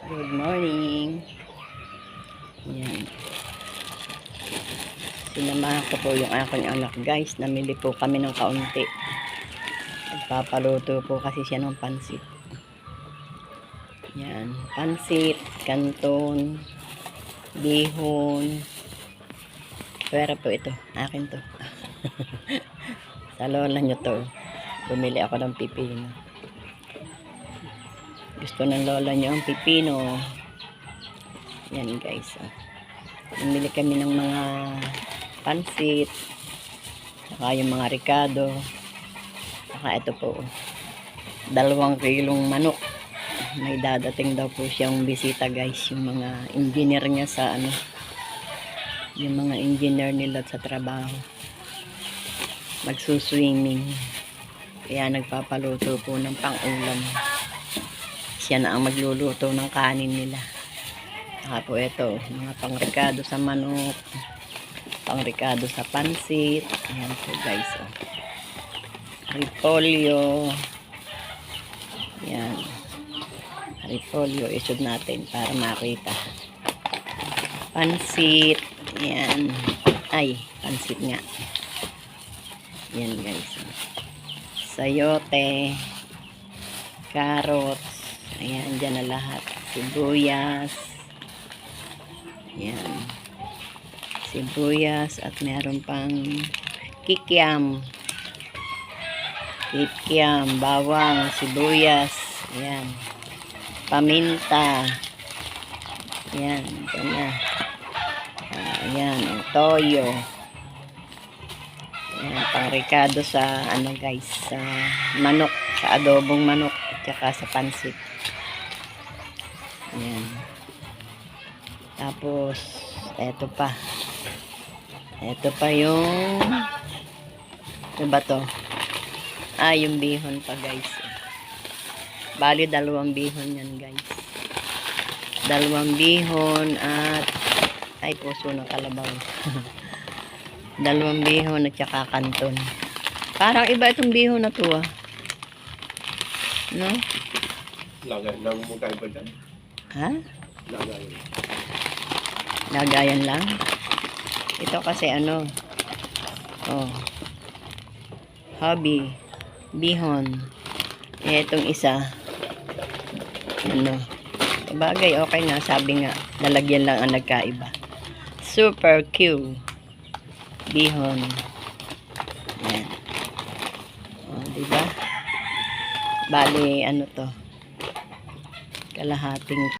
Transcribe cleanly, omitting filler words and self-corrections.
Good morning. Yan. Sinamahan ko po yung aking anak, guys. Namili po kami ng kaunti. Nagpapaluto po kasi siya ng pansit. Yan. Pansit, kanton, bihon. Pera po ito. Akin to. Sa lola nyo to. Bumili ako ng pipino. Gusto ng lola nyo ang pipino. Yan, guys. Bumili kami ng mga pansit. Saka yung mga ricado. Saka ito po. 2 kilong manok. May dadating daw po siyang bisita, guys. Yung mga engineer niya sa ano. Yung mga engineer nila sa trabaho. Magsuswimming. Kaya nagpapaluto po ng pang-ulam. Siya na ang magluluto ng kanin nila. Saka po ito, mga pangrikado sa manok, pangrikado sa pansit. Ayan po, guys. Oh. Repolyo. Ayan. Repolyo, isod natin para makita. Pansit. Ayan. Ay, pansit nga. Ayan, guys. Sayote. Carrots. Ayan, dyan na lahat. Sibuyas. Ayan. Sibuyas at meron pang kikiam. Kikiam, bawang, sibuyas. Ayan. Paminta. Ayan, dyan na. Ayan, toyo. Ayan, pangrikado sa ano, guys, sa manok, sa adobong manok, at saka sa pansit. Ayan. Tapos, eto pa. Eto pa yung, ano ba to? Yung bihon pa, guys. Bali, 2 bihon yan, guys. 2 bihon at, ay, puso ng kalabaw. 2 bihon at saka kanton. Parang iba itong bihon na to, ah. No? Lagayan mo tayo ba dyan? Ha? Lagayan. Lagayan lang. Ito kasi ano, oh, hobby, bihon. Itong isa, ano, bagay, okay na, sabi nga, lalagyan lang ang nagkaiba. Super cute. Bihon. Yan. Oh, diba? Bali, ano to, kalahating